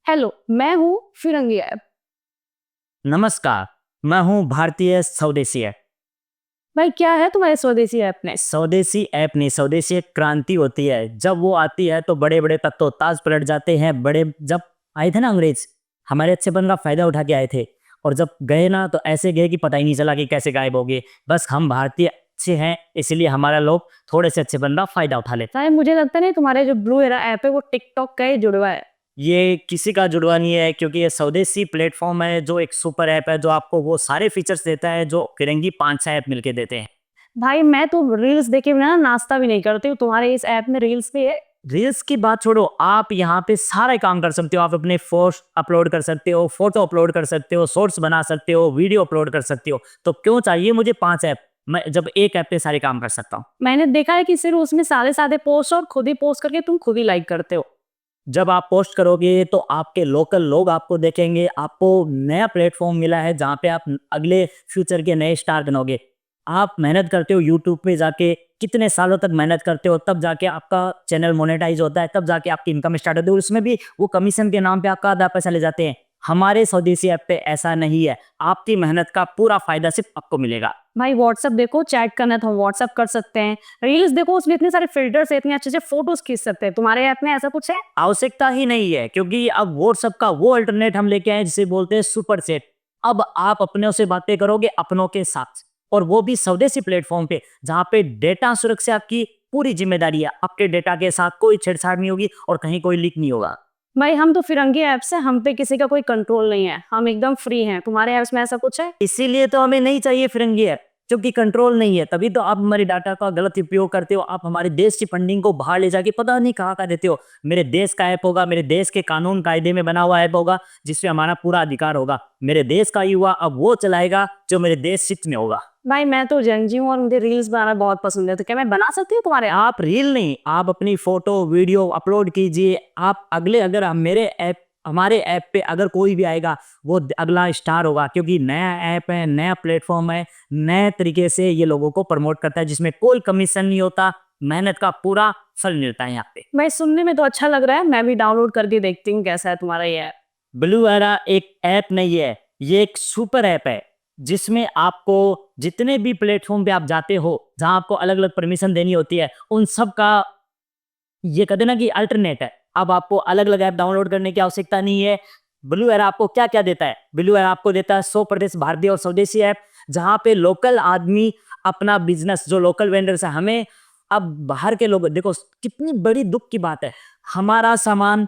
Hello, मैं हूँ फिरंगी app. नमस्कार। मैं हूँ भारतीय स्वदेशी ऐप। भाई क्या है तुम्हारे स्वदेशी ऐप में? स्वदेशी ऐप नहीं, स्वदेशी एक क्रांति होती है। जब वो आती है तो बड़े बड़े तख्तोताज पलट जाते हैं। बड़े जब आए थे ना अंग्रेज, हमारे अच्छेपन का फायदा उठा के आए थे। और जब गए ना तो ऐसे गए कि पता ही नहीं चला कि कैसे गायब हो गए। बस हम भारतीय अच्छे हैं, इसलिए हमारा लोग थोड़े से अच्छेपन का फायदा उठा लेते शायद मुझे लगता नहीं तुम्हारे जो ब्लू एरा ऐप है वो टिकटॉक का ही जुड़वा है। हैं। ये किसी का जुड़वा नहीं है, क्योंकि ये स्वदेशी प्लेटफॉर्म है जो एक सुपर ऐप है, जो आपको वो सारे फीचर्स देता है जो फिरंगी 5-6 ऐप मिलके देते हैं। भाई मैं तो रील्स देखे बिना ना नाश्ता भी नहीं करती हूँ। तुम्हारे इस ऐप में रील्स भी है? रील्स की बात छोड़ो, आप यहाँ पे सारे काम कर सकते हो। आप अपने पोस्ट अपलोड कर सकते हो, फोटो अपलोड कर सकते हो, शॉर्ट्स बना सकते हो, वीडियो अपलोड कर सकते हो। तो क्यों चाहिए मुझे 5 ऐप, मैं जब एक ऐप पे सारे काम कर सकता हूँ। मैंने देखा है कि सिर्फ उसमें सादे सादे पोस्ट और खुद ही पोस्ट करके तुम खुद ही लाइक करते हो। जब आप पोस्ट करोगे तो आपके लोकल लोग आपको देखेंगे। आपको नया प्लेटफॉर्म मिला है जहाँ पे आप अगले फ्यूचर के नए स्टार बनोगे। आप मेहनत करते हो यूट्यूब पे जाके, कितने सालों तक मेहनत करते हो, तब जाके आपका चैनल मोनेटाइज होता है, तब जाके आपकी इनकम स्टार्ट होती है। उसमें भी वो कमीशन के नाम पे आपका आधा पैसा ले जाते हैं। हमारे स्वदेशी ऐप पे ऐसा नहीं है। आपकी मेहनत का पूरा फायदा सिर्फ आपको मिलेगा। भाई व्हाट्सअप देखो, चैट करना है तो हम व्हाट्सअप कर सकते हैं। रील्स देखो, उसमें इतने सारे फिल्टर्स है, इतने अच्छे अच्छे फोटोज खींच सकते हैं। तुम्हारे ऐप में ऐसा कुछ है? आवश्यकता ही नहीं है, क्योंकि अब व्हाट्सएप का वो अल्टरनेट हम लेके आए जिसे बोलते हैं सुपर चैट। अब आप अपनों से बातें करोगे अपनों के साथ, और वो भी स्वदेशी प्लेटफॉर्म पे, जहाँ पे डेटा सुरक्षा की पूरी जिम्मेदारी है। आपके डेटा के साथ कोई छेड़छाड़ नहीं होगी और कहीं कोई लीक नहीं होगा। भाई हम तो फिरंगी ऐप से, हम पे किसी का कोई कंट्रोल नहीं है, हम एकदम फ्री हैं। तुम्हारे ऐप्स में ऐसा कुछ है? इसीलिए तो हमें नहीं चाहिए फिरंगी ऐप, क्योंकि कंट्रोल नहीं है। तभी तो आप हमारे डाटा का गलत उपयोग करते हो। आप हमारे देश की फंडिंग को बाहर ले जाके पता नहीं कहाँ का देते हो। मेरे देश का ऐप होगा, मेरे देश के कानून कायदे में बना हुआ ऐप होगा, जिसमें हमारा पूरा अधिकार होगा। मेरे देश का युवा अब वो चलाएगा जो मेरे देश हित में होगा। भाई मैं तो जंजी हूँ और मुझे रील्स बनाना बहुत पसंद है, तो क्या मैं बना सकती हूँ तुम्हारे ऐप? आप रील नहीं, आप अपनी फोटो वीडियो अपलोड कीजिए। आप अगले, अगर हम मेरे ऐप, हमारे ऐप पे अगर कोई भी आएगा वो अगला स्टार होगा, क्योंकि नया ऐप है, नया प्लेटफॉर्म है, नए तरीके से ये लोगों को प्रमोट करता है, जिसमें कोई कमीशन नहीं होता। मेहनत का पूरा फल मिलता है यहाँ पे। भाई सुनने में तो अच्छा लग रहा है, मैं भी डाउनलोड करके देखती हूँ कैसा है तुम्हारा ये ऐप। ब्लू एरा एक ऐप नहीं है, ये एक सुपर ऐप है, जिसमें आपको जितने भी प्लेटफॉर्म पे आप जाते हो, जहां आपको अलग अलग परमिशन देनी होती है, उन सब का ये कहते हैं ना कि अल्टरनेट है। अब आपको अलग अलग ऐप डाउनलोड करने की आवश्यकता नहीं है। ब्लू एरा आपको क्या क्या देता है? ब्लू एरा आपको देता है 100% भारतीय और स्वदेशी ऐप, जहां पे लोकल आदमी अपना बिजनेस, जो लोकल वेंडर्स है, हमें अब बाहर के लोग, देखो कितनी बड़ी दुख की बात है, हमारा सामान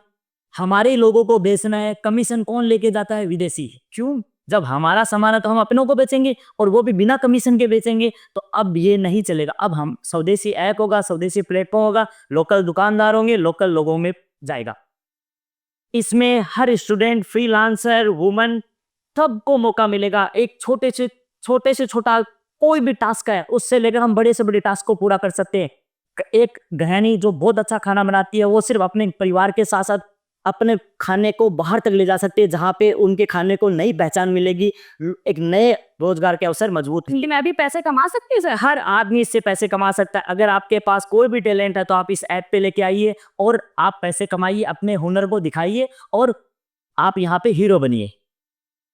हमारे ही लोगों को बेचना है, कमीशन कौन लेके जाता है? विदेशी। क्यों? जब हमारा सामान है तो हम अपनों को बेचेंगे, और वो भी बिना कमीशन के बेचेंगे। तो अब ये नहीं चलेगा। अब हम स्वदेशी ऐप होगा, स्वदेशी प्लेटफॉर्म होगा, लोकल दुकानदार होंगे, लोकल लोगों में जाएगा। इसमें हर स्टूडेंट, फ्रीलांसर, वुमन, सबको मौका मिलेगा। एक छोटे से छोटा कोई भी टास्क है, उससे लेकर हम बड़े से बड़े टास्क को पूरा कर सकते हैं। एक गृहिणी जो बहुत अच्छा खाना बनाती है, वो सिर्फ अपने परिवार के साथ साथ अपने खाने को बाहर तक ले जा सकती है, जहाँ पे उनके खाने को नई पहचान मिलेगी। एक नए रोजगार के अवसर मजबूत होंगे। मैं भी पैसे कमा सकती हूँ सर? हर आदमी इससे पैसे कमा सकता है। अगर आपके पास कोई भी टैलेंट है तो आप इस ऐप पे लेके आइए और आप पैसे कमाइए, अपने हुनर को दिखाइए, और आप यहाँ पे हीरो बनिए।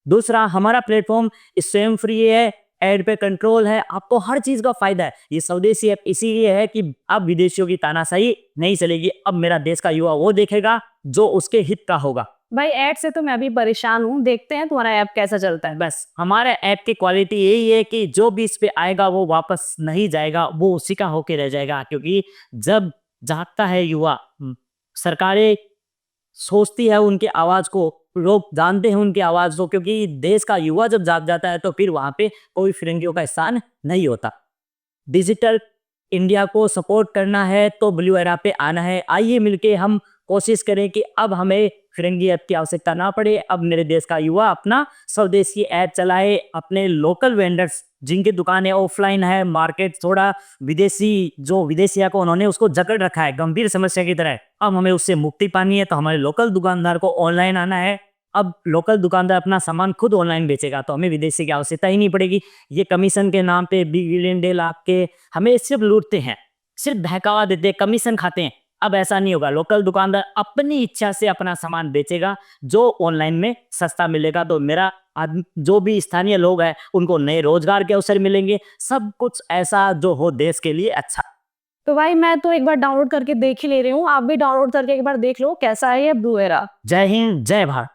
दूसरा, हमारा प्लेटफॉर्म स्वयं फ्री है, एड पे कंट्रोल है, आपको हर चीज का फायदा है। ये स्वदेशी ऐप इसीलिए है कि अब विदेशियों की तानाशाही नहीं चलेगी। अब मेरा देश का युवा वो देखेगा जो उसके हित का होगा। भाई ऐड से तो मैं अभी परेशान हूँ, देखते हैं तुम्हारा ऐप कैसा चलता है। बस हमारे ऐप की क्वालिटी यही है कि जो भी इस पे आएगा वो वापस नहीं जाएगा, वो उसी का होके रह जाएगा। क्योंकि जब जागता है युवा, सरकारें सोचती है उनकी आवाज को, लोग जानते हैं उनकी आवाज को, क्योंकि देश का युवा जब जाग जाता है तो फिर वहां पे कोई फिरंगियों का स्थान नहीं होता। डिजिटल इंडिया को सपोर्ट करना है तो ब्लू एरा पे आना है। आइए मिलके हम कोशिश करें कि अब हमें फिरंगी ऐप की आवश्यकता ना पड़े। अब मेरे देश का युवा अपना स्वदेशी ऐप चलाए, अपने लोकल वेंडर्स जिनकी दुकानें ऑफलाइन है, मार्केट थोड़ा विदेशी, जो विदेशिया को उन्होंने उसको जकड़ रखा है गंभीर समस्या की तरह, अब हमें उससे मुक्ति पानी है। तो हमारे लोकल दुकानदार को ऑनलाइन आना है। अब लोकल दुकानदार अपना सामान खुद ऑनलाइन बेचेगा तो हमें विदेशी की आवश्यकता ही नहीं पड़ेगी। ये कमीशन के नाम पे बिग बिलियन डे ला के हमें सिर्फ लूटते हैं, सिर्फ बहकावा देते हैं, कमीशन खाते हैं। अब ऐसा नहीं होगा, लोकल दुकानदार अपनी इच्छा से अपना सामान बेचेगा जो ऑनलाइन में सस्ता मिलेगा। तो मेरा जो भी स्थानीय लोग हैं उनको नए रोजगार के अवसर मिलेंगे, सब कुछ ऐसा जो हो देश के लिए अच्छा। तो भाई मैं तो एक बार डाउनलोड करके देख ही ले रही हूँ, आप भी डाउनलोड करके एक बार देख लो कैसा है ये ब्लू एरा। जय हिंद, जय भारत।